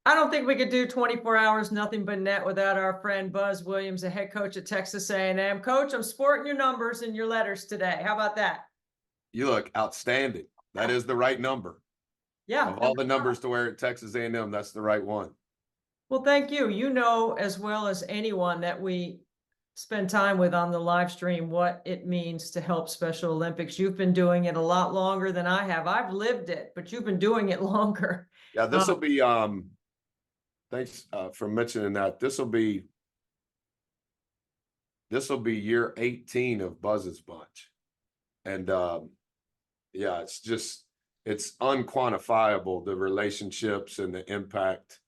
I don't think we could do 24 hours, nothing but net without our friend Buzz Williams, the head coach at Texas A&M. Coach, I'm sporting your numbers and your letters today. How about that? You look outstanding. That is the right number. Yeah. Of all the numbers to wear at Texas A&M, that's the right one. Well, thank you. You know as well as anyone that we spend time with on the live stream what it means to help Special Olympics. You've been doing it a lot longer than I have. I've lived it, but you've been doing it longer. Yeah, this will be thanks for mentioning that. This will be year 18 of Buzz's Bunch. And yeah, it's unquantifiable, the relationships and the impact,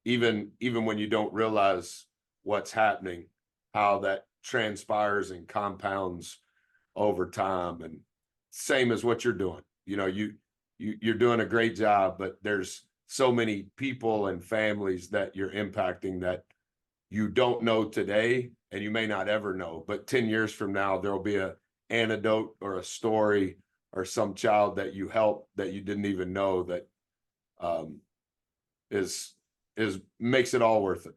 even when you don't realize what's happening, how that transpires and compounds over time. And same as what you're doing. You know, you're doing a great job, but there's so many people and families that you're impacting that you don't know today, and you may not ever know, but 10 years from now, there'll be an anecdote or a story or some child that you help that you didn't even know that is makes it all worth it.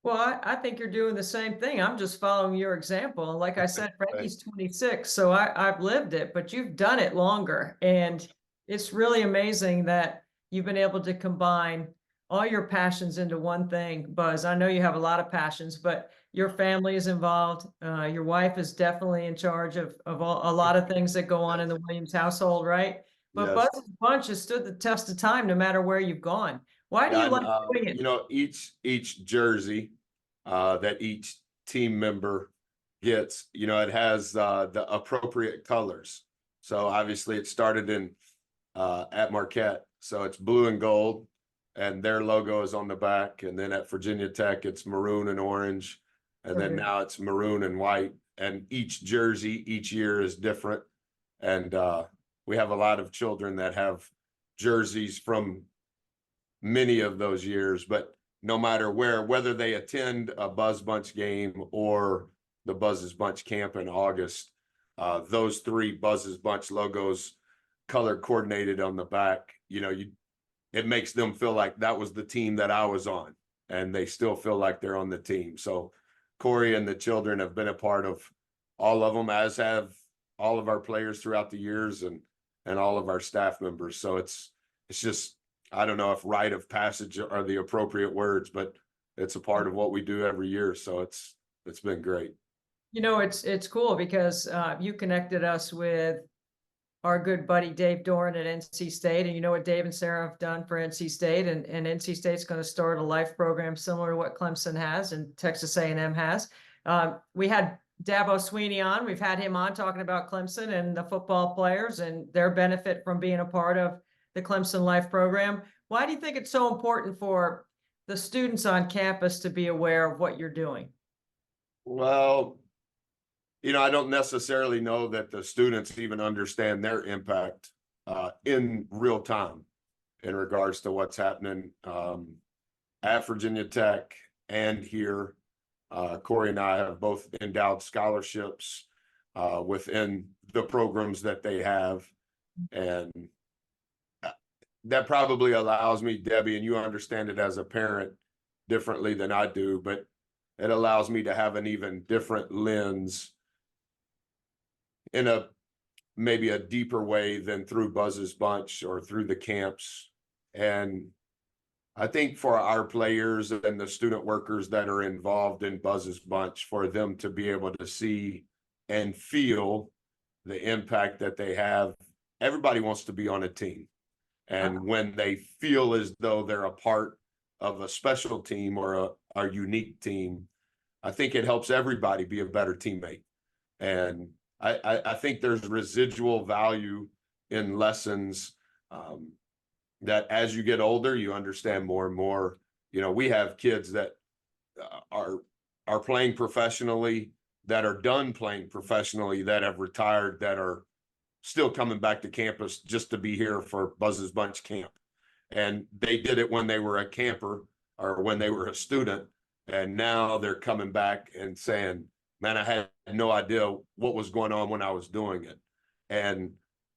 Well, I think you're doing the same thing. I'm just following your example. And like I said, Frankie's 26, so I've lived it, but you've done it longer. And it's really amazing that you've been able to combine all your passions into one thing. Buzz, I know you have a lot of passions, but your family is involved. Your wife is definitely in charge of a lot of things that go on in the Williams household, right? But Yes. Buzz's Bunch has stood the test of time no matter where you've gone. Why do you like doing it? You know, each jersey that each team member gets, you know, it has the appropriate colors. So obviously it started in at Marquette, so it's blue and gold, and their logo is on the back. And then at Virginia Tech, it's maroon and orange, and then now it's maroon and white. And each jersey each year is different. And we have a lot of children that have jerseys from many of those years, but no matter whether they attend a Buzz Bunch game or the Buzz's Bunch camp in August, those three Buzz's Bunch logos color coordinated on the back, you know, it makes them feel like that was the team that I was on, and they still feel like they're on the team. So Corey and the children have been a part of all of them, as have all of our players throughout the years, and all of our staff members. So it's just, I don't know if rite of passage are the appropriate words, but it's a part of what we do every year. So it's been great. You know, it's cool because you connected us with our good buddy Dave Doran at NC State, and you know what Dave and Sarah have done for NC State, and NC State's going to start a life program similar to what Clemson has and Texas A&M has. We had Dabo Sweeney on. We've had him on talking about Clemson and the football players and their benefit from being a part of the Clemson Life program. Why do you think it's so important for the students on campus to be aware of what you're doing? Well, you know, I don't necessarily know that the students even understand their impact in real time in regards to what's happening at Virginia Tech and here. Corey and I have both endowed scholarships within the programs that they have. And that probably allows me, Debbie, and you understand it as a parent differently than I do, but it allows me to have an even different lens in maybe a deeper way than through Buzz's Bunch or through the camps. And I think for our players and the student workers that are involved in Buzz's Bunch, for them to be able to see and feel the impact that they have, everybody wants to be on a team. And when they feel as though they're a part of a special team or a unique team, I think it helps everybody be a better teammate. And I think there's residual value in lessons that as you get older, you understand more and more. You know, we have kids that are playing professionally, that are done playing professionally, that have retired, that are still coming back to campus just to be here for Buzz's Bunch camp. And they did it when they were a camper or when they were a student. And now they're coming back and saying, man, I had no idea what was going on when I was doing it. And,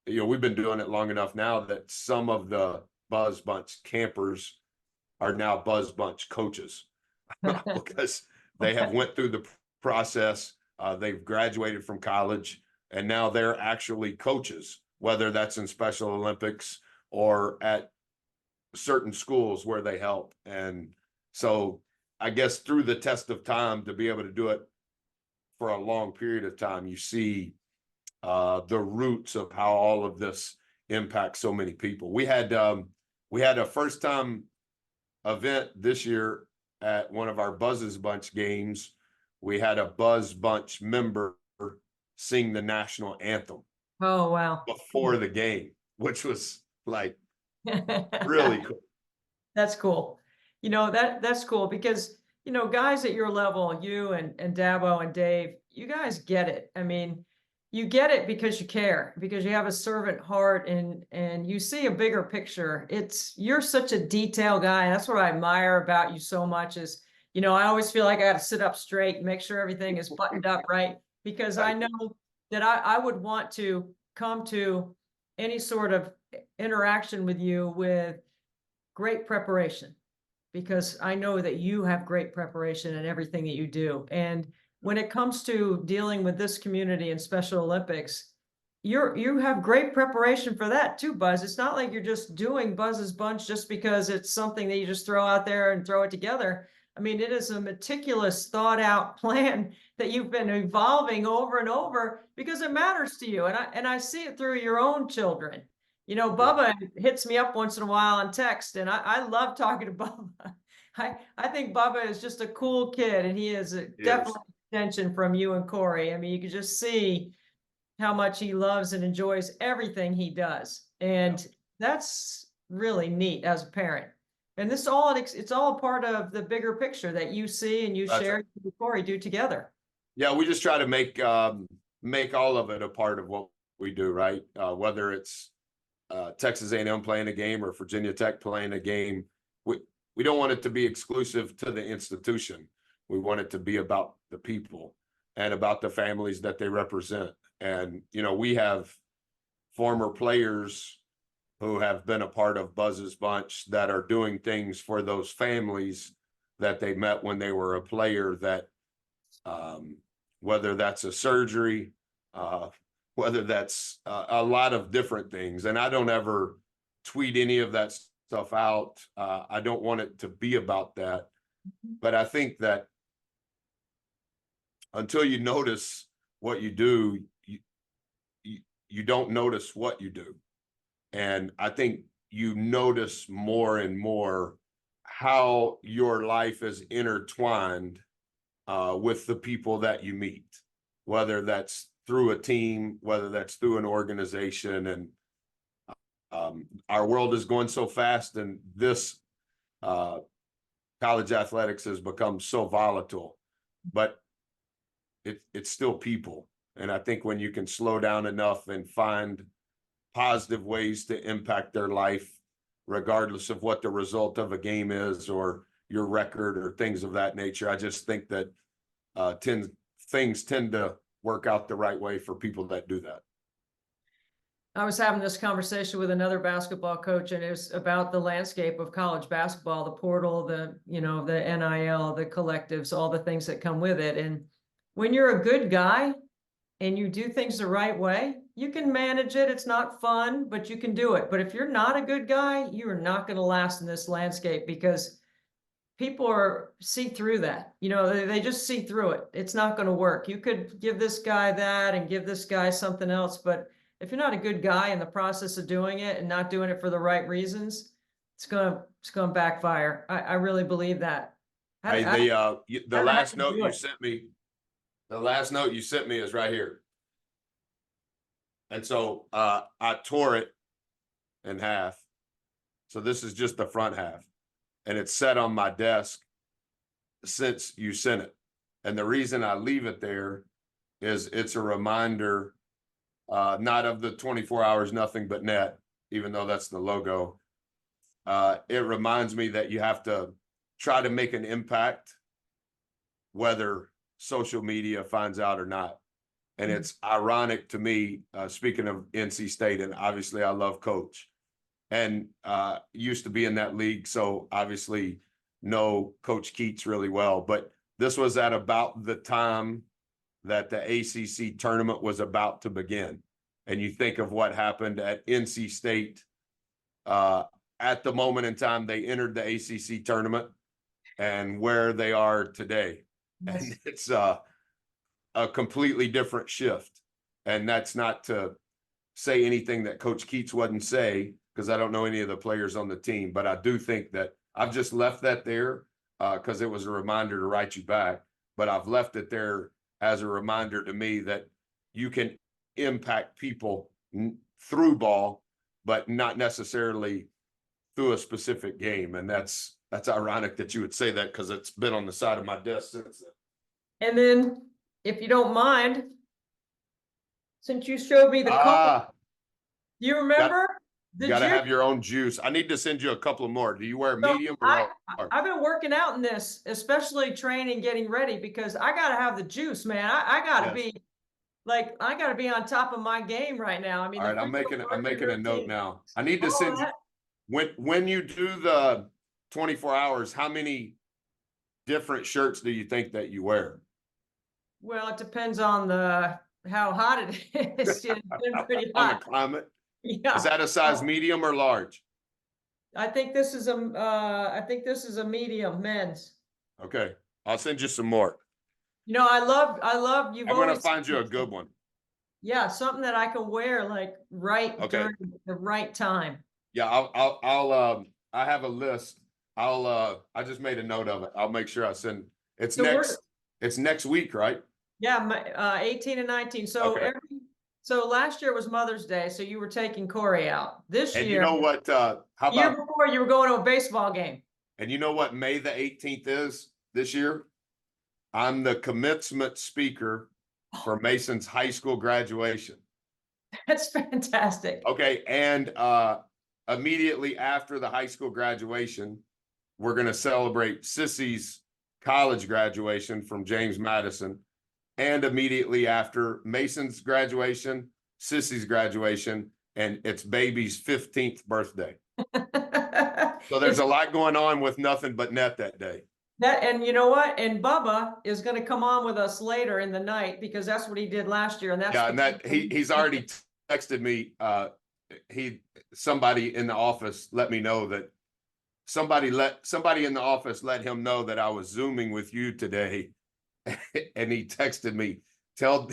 you know, we've been doing it long enough now that some of the Buzz Bunch campers are now Buzz Bunch coaches because they have went through the process. They've graduated from college and now they're actually coaches, whether that's in Special Olympics or at certain schools where they help. And so I guess through the test of time, to be able to do it for a long period of time, you see the roots of how all of this impacts so many people. We had a first time event this year at one of our Buzzes Bunch games. We had a Buzz Bunch member sing the national anthem Oh, wow. before the game, which was like really cool. That's cool. That's cool because, guys at your level, you and Dabo and Dave, you guys get it. I mean, you get it because you care, because you have a servant heart and you see a bigger picture. You're such a detail guy. And that's what I admire about you so much is, I always feel like I got to sit up straight and make sure everything is buttoned up right, because I know that I would want to come to any sort of interaction with you with great preparation, because I know that you have great preparation in everything that you do. And when it comes to dealing with this community in Special Olympics, you have great preparation for that too, Buzz. It's not like you're just doing Buzz's Bunch just because it's something that you just throw out there and throw it together. I mean, it is a meticulous, thought out plan that you've been evolving over and over because it matters to you. And I see it through your own children. Bubba hits me up once in a while on text, and I love talking to Bubba. I think Bubba is just a cool kid, and he is definitely an extension from you and Corey. I mean, you can just see how much he loves and enjoys everything he does. And that's really neat as a parent. And it's all a part of the bigger picture that you see and you share with Corey do together. Yeah, we just try to make all of it a part of what we do, right? Whether it's Texas A&M playing a game or Virginia Tech playing a game, we don't want it to be exclusive to the institution. We want it to be about the people and about the families that they represent. And, we have former players who have been a part of Buzz's Bunch that are doing things for those families that they met when they were a player, that whether that's a surgery, whether that's a lot of different things. And I don't ever tweet any of that stuff out. I don't want it to be about that. But I think that until you notice what you do, you don't notice what you do. And I think you notice more and more how your life is intertwined with the people that you meet, whether that's through a team, whether that's through an organization. And our world is going so fast, and this college athletics has become so volatile, but it's still people. And I think when you can slow down enough and find positive ways to impact their life, regardless of what the result of a game is or your record or things of that nature, I just think that things tend to work out the right way for people that do that. I was having this conversation with another basketball coach, and it was about the landscape of college basketball, the portal, the NIL, the collectives, all the things that come with it. And when you're a good guy and you do things the right way, you can manage it. It's not fun, but you can do it. But if you're not a good guy, you are not going to last in this landscape, because people see through that. They just see through it. It's not going to work. You could give this guy that and give this guy something else, but if you're not a good guy in the process of doing it and not doing it for the right reasons, it's gonna backfire. I really believe that. The last note you sent me is right here. And so I tore it in half. So this is just the front half. And it's set on my desk since you sent it. And the reason I leave it there is it's a reminder, not of the 24 hours, nothing but net, even though that's the logo. It reminds me that you have to try to make an impact, whether social media finds out or not. And it's ironic to me, speaking of NC State, and obviously I love Coach, and used to be in that league. So obviously know Coach Keats really well, but this was at about the time that the ACC tournament was about to begin. And you think of what happened at NC State at the moment in time they entered the ACC tournament and where they are today. Yes. And it's a completely different shift. And that's not to say anything that Coach Keats wouldn't say, because I don't know any of the players on the team, but I do think that I've just left that there because it was a reminder to write you back. But I've left it there as a reminder to me that you can impact people through ball, but not necessarily through a specific game. And that's ironic that you would say that, because it's been on the side of my desk since then. And then, if you don't mind, since you showed me the cup, you remember the You got to juice? have your own juice. I need to send you a couple more. Do you wear So medium or large? I've been working out in this, especially training, getting ready, because I got to have the juice, man. I got to Yes. be like, I got to be on top of my game right now. I mean, All right, I'm making a note now. I need to send you when you do the 24 hours, how many different shirts do you think that you wear? Well, it depends on how hot it is. It's been pretty On the hot. climate? Yeah. Is that a size medium or large? I think this is a medium men's. Okay, I'll send you some more. You know, I love you've I'm gonna always find you a good one. Yeah, something that I can wear like during the right time. Yeah, I have a list. I just made a note of it. I'll make sure I send. It's next week, right? Yeah, 18 and 19. So Okay. so last year was Mother's Day, so you were taking Corey out. This And year, you know what, how year about, before you were going to a baseball game. and you know what May the 18th is this year? I'm the commencement speaker for Mason's high school graduation. That's fantastic. Okay, and immediately after the high school graduation, we're going to celebrate Sissy's college graduation from James Madison, and immediately after Mason's graduation, Sissy's graduation, and it's baby's 15th birthday. So there's a lot going on with nothing but net that day. And you know what? And Bubba is going to come on with us later in the night, because that's what he did last year. And that's and that he's already texted me. Somebody in the office let me know that somebody in the office let him know that I was Zooming with you today. And he texted me, tell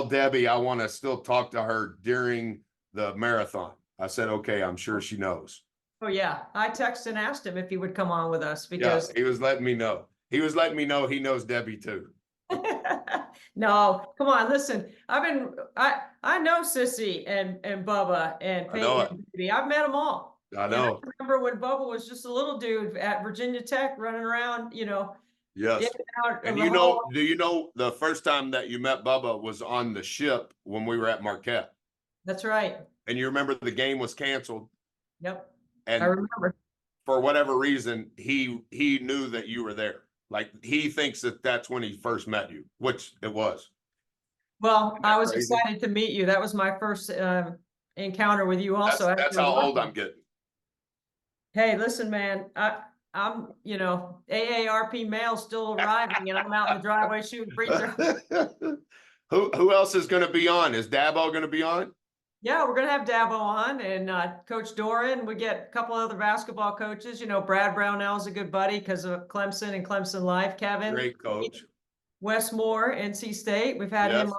Debbie I want to still talk to her during the marathon. I said, okay, I'm sure she knows. Oh yeah, I texted and asked him if he would come on with us, because he was letting me know. He was letting me know he knows Debbie too. No, come on, listen. I know Sissy and Bubba and Peyton and Baby. I've met them all. I know. I remember when Bubba was just a little dude at Virginia Tech running around, Yes. And do you know the first time that you met Bubba was on the ship when we were at Marquette? That's right. And you remember the game was canceled. Yep. And I remember. For whatever reason, he knew that you were there. Like, he thinks that that's when he first met you, which it was. Well, I was excited to meet you. That was my first encounter with you also. That's how old I'm getting. Hey, listen, man, I'm, AARP mail still arriving, and I'm out in the driveway shooting free throws. Who else is going to be on? Is Dabo going to be on? Yeah, we're going to have Dabo on, and Coach Doran. We get a couple other basketball coaches. Brad Brownell's a good buddy because of Clemson and Clemson Life. Kevin. Great coach. Wes Moore, NC State. We've had him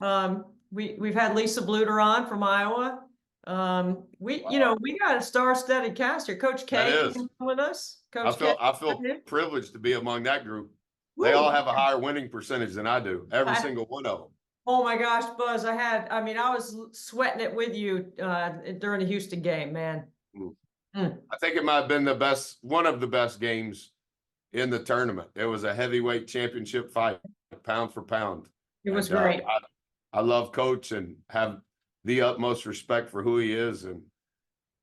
on. We've had Lisa Bluter on from Iowa. We got a star-studded cast here. Coach K with us. Coach I feel privileged to be among that group. They all have a higher winning percentage than I do. Every single one of them. Oh my gosh, Buzz! I was sweating it with you during the Houston game, man. I think it might have been one of the best games in the tournament. It was a heavyweight championship fight, pound for pound. It was great. I love Coach and have the utmost respect for who he is and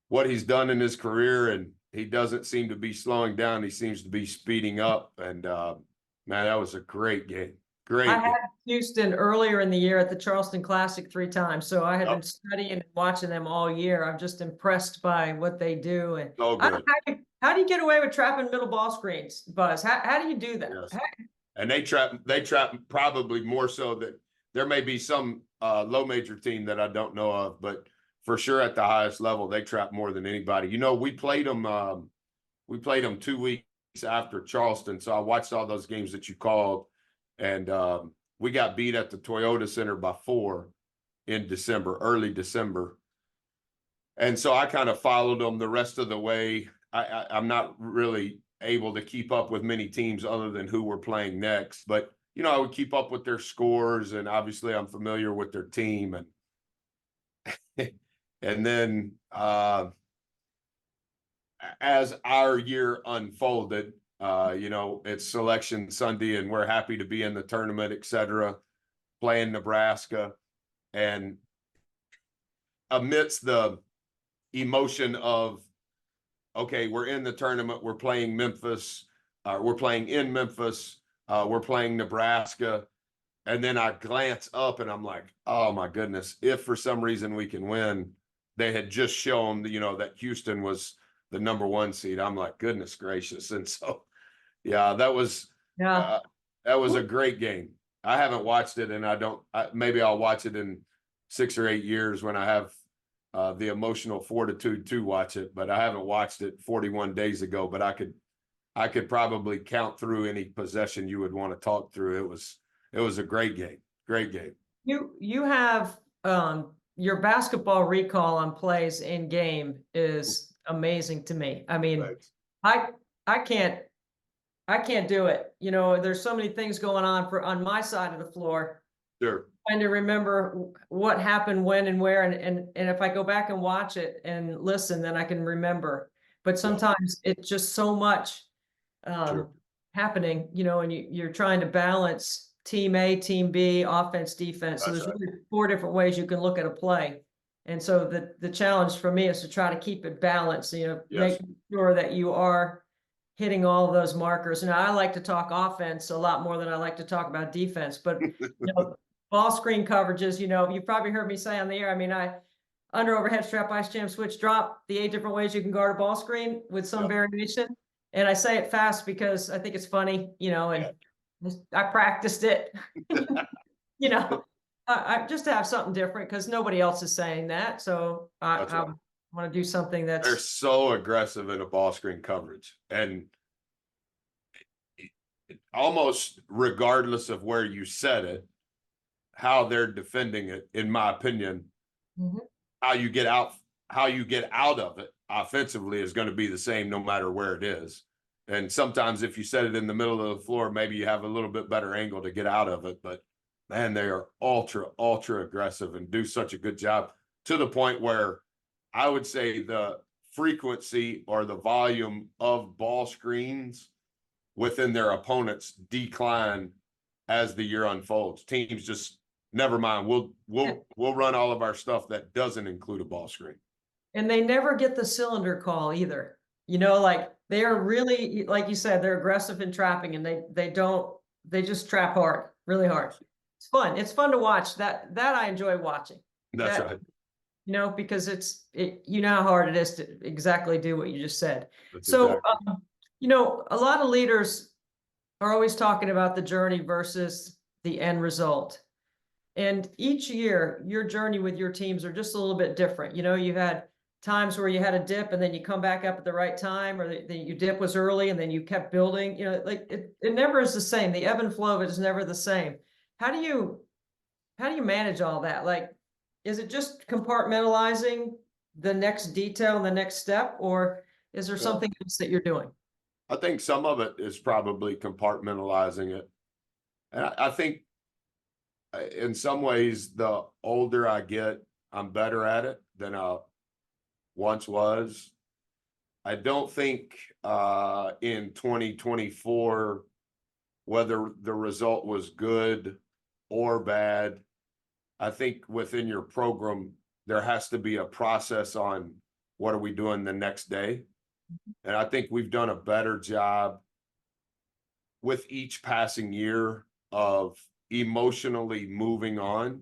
what he's done in his career. And he doesn't seem to be slowing down. He seems to be speeding up. And man, that was a great game. Great I game. had Houston earlier in the year at the Charleston Classic 3 times, so I have Yep. been studying and watching them all year. I'm just impressed by what they do. And So good. how do you get away with trapping middle ball screens, Buzz? How do you do that? Yes. And they trap probably more so that there may be some low major team that I don't know of, but for sure at the highest level, they trap more than anybody. You know, we played them 2 weeks after Charleston. So I watched all those games that you called, and we got beat at the Toyota Center by 4 in December, early December. And so I kind of followed them the rest of the way. I'm not really able to keep up with many teams other than who we're playing next, but you know, I would keep up with their scores, and obviously I'm familiar with their team. And and then as our year unfolded, you know, it's selection Sunday and we're happy to be in the tournament, etc., playing Nebraska. And amidst the emotion of, okay, we're in the tournament, we're playing Memphis, we're playing in Memphis, we're playing Nebraska. And then I glance up and I'm like, oh my goodness, if for some reason we can win, they had just shown, you know, that Houston was the #1 seed. I'm like, goodness gracious. And so, yeah, Yeah. that was a great game. I haven't watched it, and maybe I'll watch it in 6 or 8 years when I have the emotional fortitude to watch it, but I haven't watched it 41 days ago, but I could probably count through any possession you would want to talk through. It was a great game. Great game. You have your basketball recall on plays in game is amazing to me. I mean, Thanks. I I can't I can't do it. You know, there's so many things going on my side of the floor, Sure. trying to remember what happened when and where, and if I go back and watch it and listen, then I can remember. But Yeah, sometimes it's just so much sure. happening, you know, and you're trying to balance team A, team B, offense, defense. So That's there's right. really 4 different ways you can look at a play. And so the challenge for me is to try to keep it balanced, you know, Yes. make sure that you are hitting all of those markers. Now I like to talk offense a lot more than I like to talk about defense, but you know, ball screen coverages, you know, you've probably heard me say on the air. I mean, I under overhead strap ice jam switch drop, the 8 different ways you can guard a ball screen with some Yep. variation. And I say it fast because I think it's funny, you know, and I practiced it, you know, I just to have something different because nobody else is saying that. So That's I right. want to do something They're that's so aggressive in a ball screen coverage, and almost regardless of where you set it, how they're defending it, in my opinion, Mhm. how you get out, how you get out of it offensively is going to be the same no matter where it is. And sometimes if you set it in the middle of the floor, maybe you have a little bit better angle to get out of it. But man, they are ultra aggressive and do such a good job, to the point where I would say the frequency or the volume of ball screens within their opponents decline as the year unfolds. Teams just, never mind, we'll run all of our stuff that doesn't include a ball screen. and they never get the cylinder call either. You know, like they are really, like you said, they're aggressive in trapping, and they just trap hard, really hard. It's fun. It's fun to watch. That I enjoy watching. That's That, right. you know, because you know how hard it is to exactly do what you just said. That's So, exactly. you know, a lot of leaders are always talking about the journey versus the end result. And each year, your journey with your teams are just a little bit different. You know, you had times where you had a dip and then you come back up at the right time, or your dip was early and then you kept building. You know, like it never is the same. The ebb and flow of it is never the same. How do you manage all that? Like, is it just compartmentalizing the next detail and the next step, or is there Yeah. something else that you're doing? I think some of it is probably compartmentalizing it. And I think in some ways, the older I get, I'm better at it than I once was. I don't think in 2024, whether the result was good or bad, I think within your program, there has to be a process on what are we doing the next day. And I think we've done a better job with each passing year of emotionally moving on.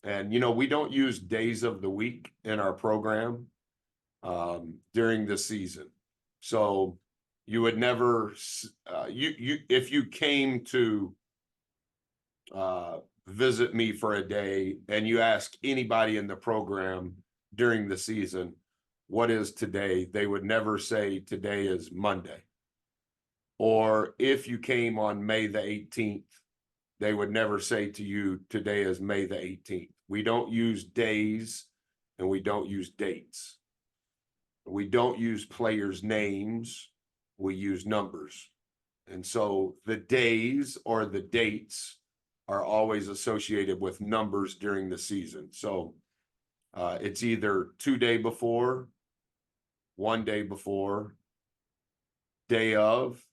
And, you know, we don't use days of the week in our program during the season. So you would never, if you came to visit me for a day and you ask anybody in the program during the season, what is today? They would never say today is Monday. Or if you came on May the 18th, they would never say to you, today is May the 18th. We don't use days and we don't use dates. We don't use players' names. We use numbers. And so the days or the dates are always associated with numbers during the season. So it's either 2 days before, 1 day before, day of,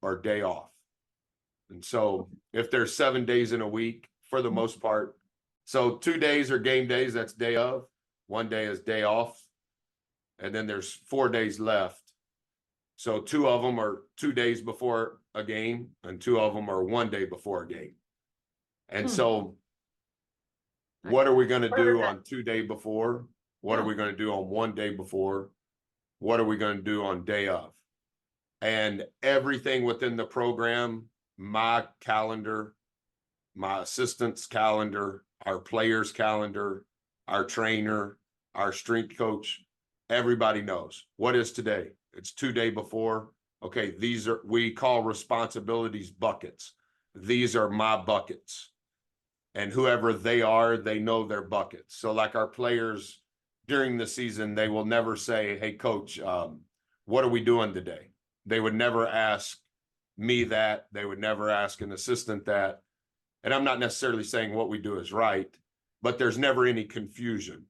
or day off. And so if there's 7 days in a week, for the most part, so 2 days are game days, that's day of, 1 day is day off, and then there's 4 days left. So 2 of them are 2 days before a game, and 2 of them are 1 day before a game. And so what are we going to do on 2 days before? What are we going to do on 1 day before? What are we going to do on day of? And everything within the program, my calendar, my assistant's calendar, our players' calendar, our trainer, our strength coach, everybody knows what is today. It's 2 days before. Okay, these are, we call responsibilities buckets. These are my buckets. And whoever they are, they know their buckets. So like our players during the season, they will never say, hey, coach, what are we doing today? They would never ask me that. They would never ask an assistant that. And I'm not necessarily saying what we do is right, but there's never any confusion.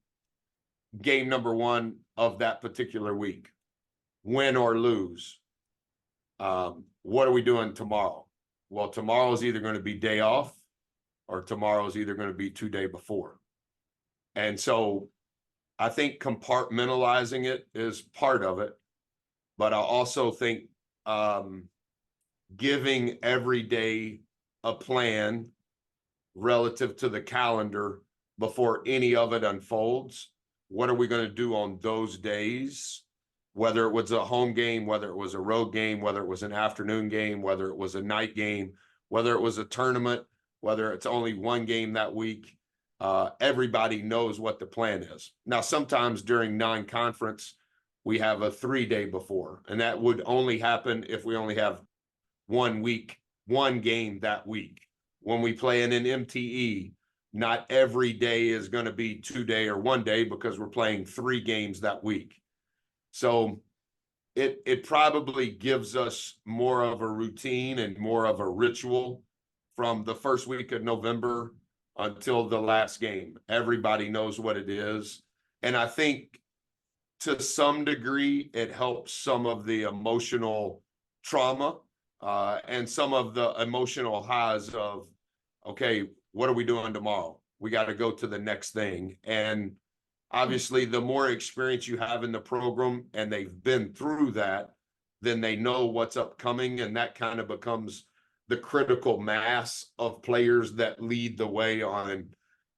Game number 1 of that particular week, win or lose. What are we doing tomorrow? Well, tomorrow is either going to be day off or tomorrow is either going to be 2 days before. And so I think compartmentalizing it is part of it, but I also think giving every day a plan relative to the calendar before any of it unfolds. What are we going to do on those days? Whether it was a home game, whether it was a road game, whether it was an afternoon game, whether it was a night game, whether it was a tournament, whether it's only 1 game that week, everybody knows what the plan is. Now, sometimes during non-conference, we have a 3 day before, and that would only happen if we only have 1 week, 1 game that week. When we play in an MTE, not every day is going to be 2 day or 1 day because we're playing 3 games that week. So it probably gives us more of a routine and more of a ritual from the first week of November until the last game. Everybody knows what it is. And I think to some degree, it helps some of the emotional trauma and some of the emotional highs of, okay, what are we doing tomorrow? We got to go to the next thing. And obviously, the more experience you have in the program and they've been through that, then they know what's upcoming. And that kind of becomes the critical mass of players that lead the way on,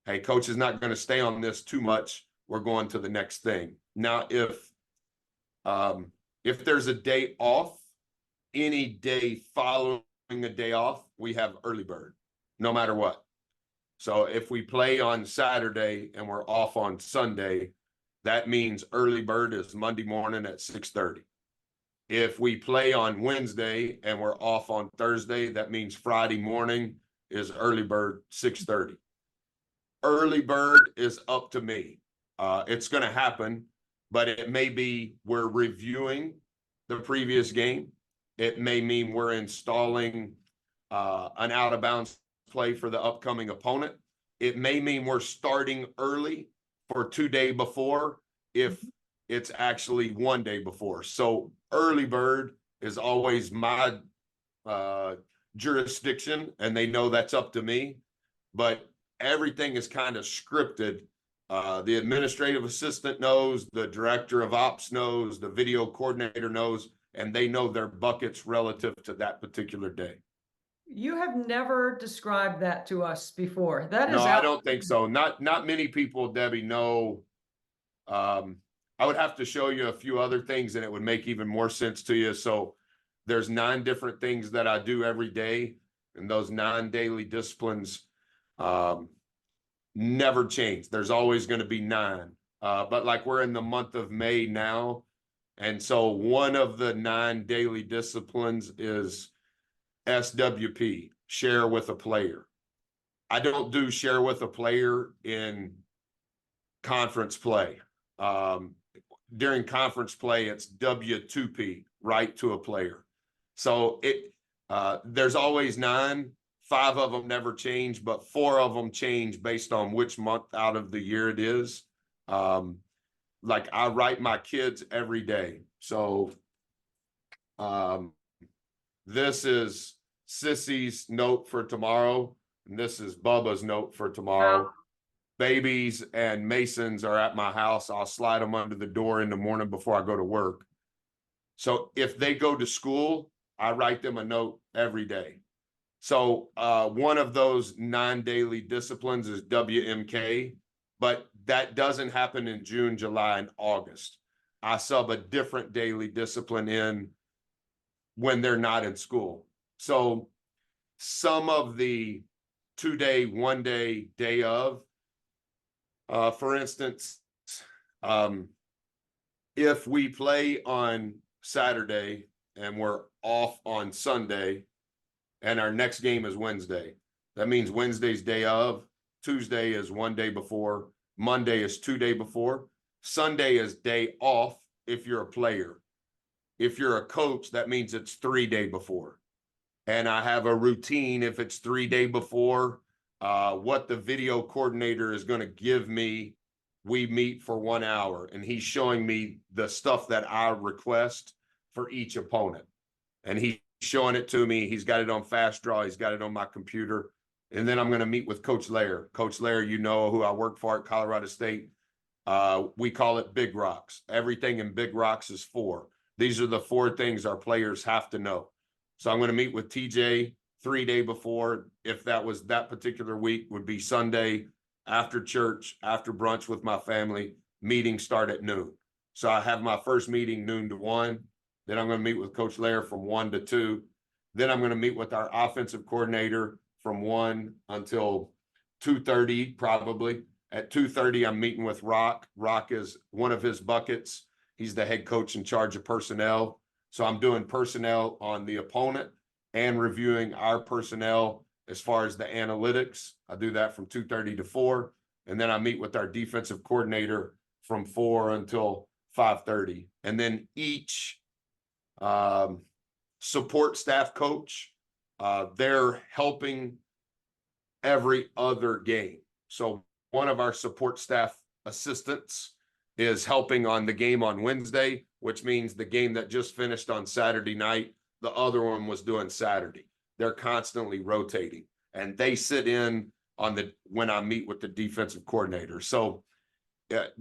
hey, coach is not going to stay on this too much. We're going to the next thing. Now, if there's a day off, any day following a day off, we have early bird, no matter what. So if we play on Saturday and we're off on Sunday, that means early bird is Monday morning at 6:30. If we play on Wednesday and we're off on Thursday, that means Friday morning is early bird 6:30. Early bird is up to me. It's going to happen, but it may be we're reviewing the previous game. It may mean we're installing an out of bounds play for the upcoming opponent. It may mean we're starting early for 2 days before if it's actually 1 day before. So early bird is always my jurisdiction, and they know that's up to me. But everything is kind of scripted. The administrative assistant knows, the director of ops knows, the video coordinator knows, and they know their buckets relative to that particular day. you have never described that to us before. That No, is I out. don't think so. Not many people, Debbie, know. I would have to show you a few other things and it would make even more sense to you. So there's 9 different things that I do every day, and those 9 daily disciplines never change. There's always going to be 9. But like we're in the month of May now, and so one of the 9 daily disciplines is SWP, share with a player. I don't do share with a player in conference play. During conference play, it's W2P, right to a player. So there's always 9. 5 of them never change, but 4 of them change based on which month out of the year it is. Like I write my kids every day. So this is Sissy's note for tomorrow, and this is Bubba's note for tomorrow. Wow. Babies and Masons are at my house. I'll slide them under the door in the morning before I go to work. So if they go to school, I write them a note every day. So one of those 9 daily disciplines is WMK, but that doesn't happen in June, July, and August. I sub a different daily discipline in when they're not in school. So some of the 2-day, 1-day, day of, for instance, if we play on Saturday and we're off on Sunday and our next game is Wednesday, that means Wednesday's day of, Tuesday is 1 day before, Monday is 2 day before, Sunday is day off if you're a player. If you're a coach, that means it's 3 day before. And I have a routine if it's 3 day before, what the video coordinator is going to give me. We meet for 1 hour and he's showing me the stuff that I request for each opponent. And he's showing it to me. He's got it on Fast Draw. He's got it on my computer. And then I'm going to meet with Coach Lair. Coach Lair, you know, who I work for at Colorado State. We call it Big Rocks. Everything in Big Rocks is 4. These are the 4 things our players have to know. So I'm going to meet with TJ 3 day before. If that was that particular week, would be Sunday after church, after brunch with my family. Meetings start at noon. So I have my first meeting noon to 1. Then I'm going to meet with Coach Lair from 1 to 2. Then I'm going to meet with our offensive coordinator from 1 until 2:30, probably. At 2:30, I'm meeting with Rock. Rock is one of his buckets. He's the head coach in charge of personnel. So I'm doing personnel on the opponent and reviewing our personnel as far as the analytics. I do that from 2:30 to 4. And then I meet with our defensive coordinator from 4 until 5:30. And then each support staff coach, they're helping every other game. So one of our support staff assistants is helping on the game on Wednesday, which means the game that just finished on Saturday night, the other one was doing Saturday. They're constantly rotating and they sit in on when I meet with the defensive coordinator. So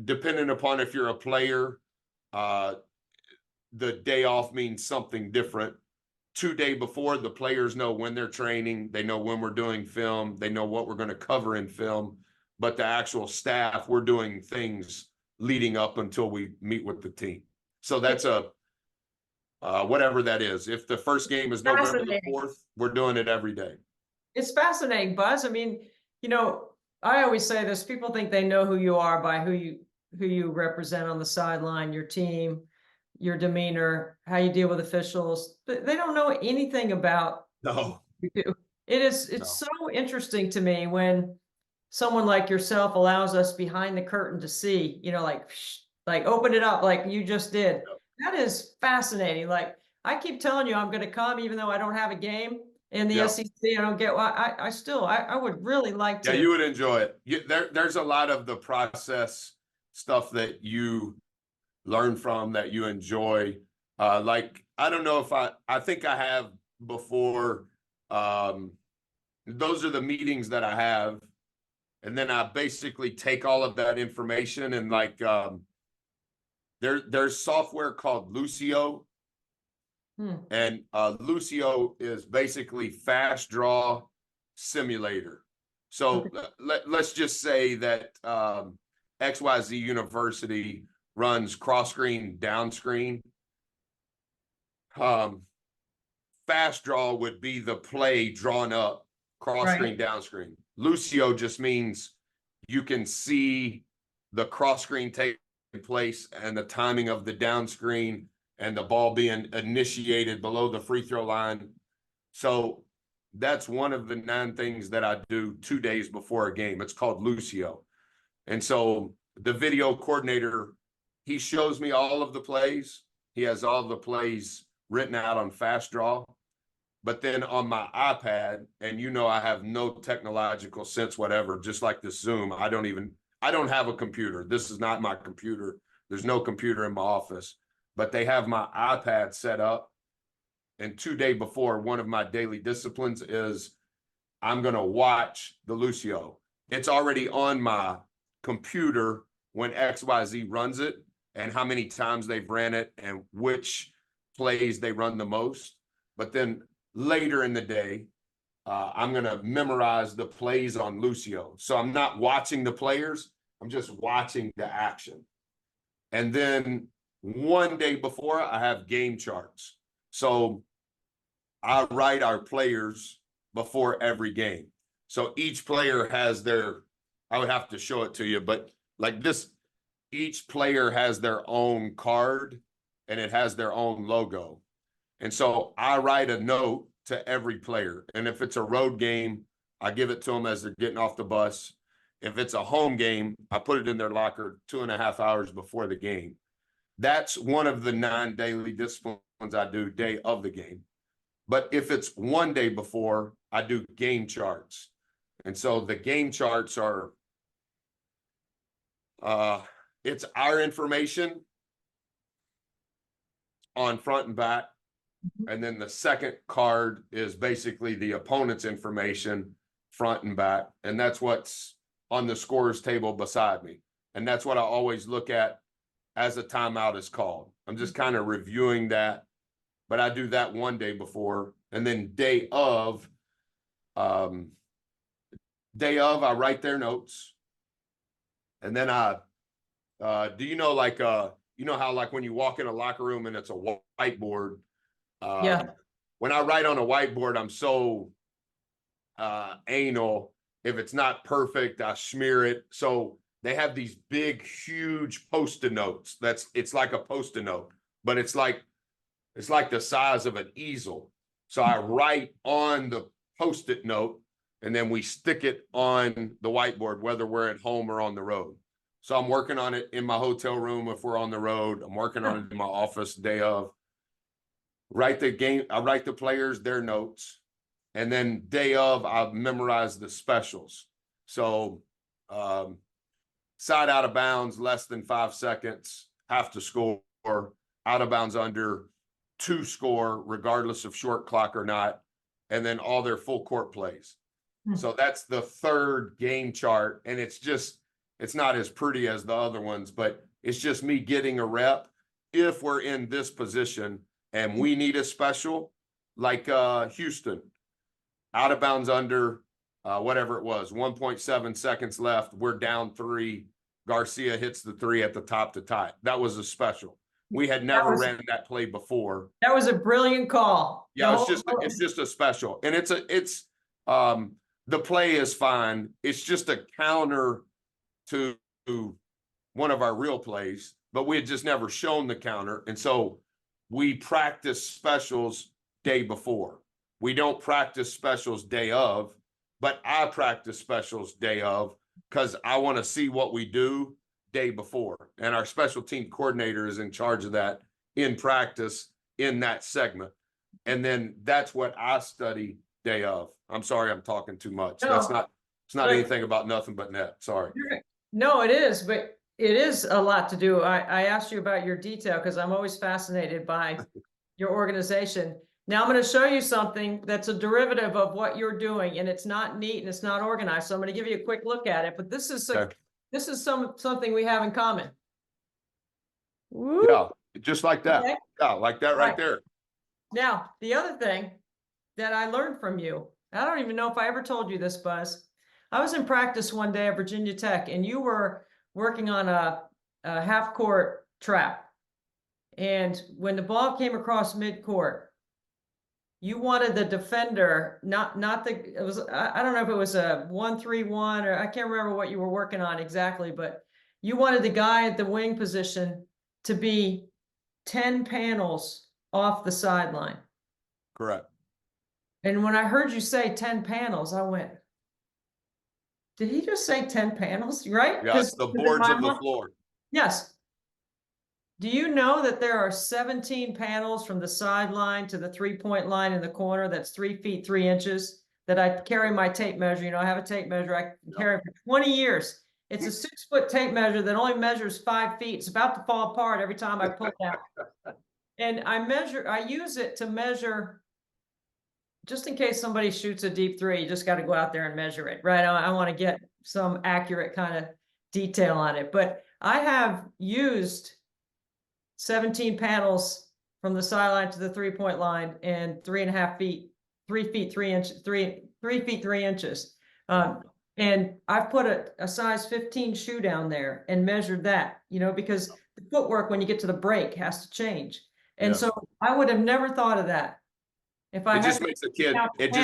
depending upon if you're a player, the day off means something different. 2 days before, the players know when they're training, they know when we're doing film, they know what we're going to cover in film, but the actual staff, we're doing things leading up until we meet with the team. So that's whatever that is. If the first game is November the 4th, we're doing it every day. It's fascinating, Buzz. I mean, you know, I always say this, people think they know who you are by who you represent on the sideline, your team, your demeanor, how you deal with officials. They don't know anything about No. you. It's so interesting to me when someone like yourself allows us behind the curtain to see, you know, like open it up like you just did. That is fascinating. Like I keep telling you, I'm going to come even though I don't have a game in the SEC. I don't get why. I would really like to. Yeah, you would enjoy it. There's a lot of the process stuff that you learn from, that you enjoy. Like, I don't know if I think I have before. Those are the meetings that I have. And then I basically take all of that information and like, there's software called Lucio. And Lucio is basically fast draw simulator. So let's just say that XYZ University runs cross screen, down screen. Fast draw would be the play drawn up, cross screen, down screen. Lucio just means you can see the cross screen take place and the timing of the down screen and the ball being initiated below the free throw line. So that's one of the 9 things that I do 2 days before a game. It's called Lucio. And so the video coordinator, he shows me all of the plays. He has all the plays written out on fast draw. But then on my iPad, and I have no technological sense whatever, just like this Zoom, I don't have a computer. This is not my computer. There's no computer in my office, but they have my iPad set up. And 2 days before, one of my daily disciplines is I'm going to watch the Lucio. It's already on my computer when XYZ runs it and how many times they've ran it and which plays they run the most. But then later in the day, I'm going to memorize the plays on Lucio. So I'm not watching the players. I'm just watching the action. And then 1 day before, I have game charts. So I write our players before every game. So each player has I would have to show it to you, but like this, each player has their own card and it has their own logo. And so I write a note to every player. And if it's a road game, I give it to them as they're getting off the bus. If it's a home game, I put it in their locker 2.5 hours before the game. That's one of the 9 daily disciplines I do day of the game. But if it's 1 day before, I do game charts. And so the game charts are, it's our information on front and back. And then the second card is basically the opponent's information front and back. And that's what's on the scorer's table beside me. And that's what I always look at as a timeout is called. I'm just kind of reviewing that, but I do that 1 day before. And then day of, I write their notes. And then do you know, like, how like when you walk in a locker room and it's a whiteboard, when I write on a whiteboard, I'm so anal. If it's not perfect, I smear it. So they have these big, huge Post-it notes. It's like a Post-it note, but it's like the size of an easel. So I write on the Post-it note, and then we stick it on the whiteboard, whether we're at home or on the road. So I'm working on it in my hotel room if we're on the road. I'm working on it in my office day of. I write the players, their notes. And then day of, I've memorized the specials. So side out of bounds, less than 5 seconds, have to score. Out of bounds under, 2 score, regardless of short clock or not. And then all their full court plays. So that's the 3rd game chart. And it's not as pretty as the other ones, but it's just me getting a rep. If we're in this position and we need a special, like Houston, out of bounds under, whatever it was, 1.7 seconds left. We're down 3. Garcia hits the 3 at the top to tie. That was a special. We had never ran that play before. That was a brilliant call. Yeah, it's just a special. And the play is fine. It's just a counter to one of our real plays, but we had just never shown the counter. And so we practice specials day before. We don't practice specials day of, but I practice specials day of because I want to see what we do day before. And our special team coordinator is in charge of that in practice in that segment. And then that's what I study day of. I'm sorry, I'm talking too much. No, it's not anything about nothing but net. Sorry. No, it is, but it is a lot to do. I asked you about your detail because I'm always fascinated by your organization. Now I'm going to show you something that's a derivative of what you're doing, and it's not neat and it's not organized. So I'm going to give you a quick look at it, but this is something we have in common. Woo. Yeah, just like that. Okay. Yeah, like that right there. Now, the other thing that I learned from you, I don't even know if I ever told you this, Buzz. I was in practice one day at Virginia Tech, and you were working on a half court trap. And when the ball came across midcourt, you wanted the defender, not the, it was, I don't know if it was a 1-3-1 or I can't remember what you were working on exactly, but you wanted the guy at the wing position to be 10 panels off the sideline. Correct. And when I heard you say 10 panels, I went, did he just say 10 panels? Right? Yeah, it's the boards of the floor. Yes. Do you know that there are 17 panels from the sideline to the 3-point line in the corner? That's 3 feet 3 inches that I carry my tape measure. You know, I have a tape measure I carry for 20 years. It's a 6-foot tape measure that only measures 5 feet. It's about to fall apart every time I pull it out. And I use it to measure, just in case somebody shoots a deep three, you just got to go out there and measure it, right? I want to get some accurate kind of detail on it. But I have used 17 panels from the sideline to the 3-point line and 3.5 feet, 3 feet 3 inches, 3 feet 3 inches. And I've put a size 15 shoe down there and measured that, you know, because the footwork when you get to the break has to change. And so I would have never thought of that. If I it just makes a kid, it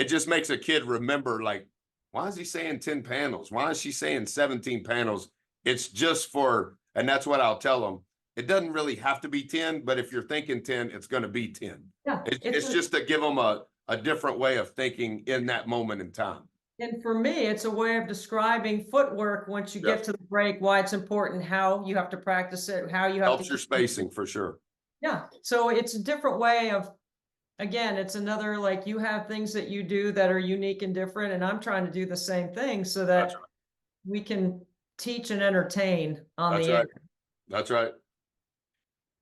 just makes a kid remember, like, why is he saying 10 panels? Why is she saying 17 panels? It's just for, and that's what I'll tell them. It doesn't really have to be 10, but if you're thinking 10, it's going to be 10. Yeah, it's just to give them a different way of thinking in that moment in time. And for me, it's a way of describing footwork once you get to the break, why it's important, how you have to practice it, how you have helps your spacing for sure. Yeah. So it's a different way of, again, it's another, like, you have things that you do that are unique and different, and I'm trying to do the same thing so that we can teach and entertain on the That's right. That's right.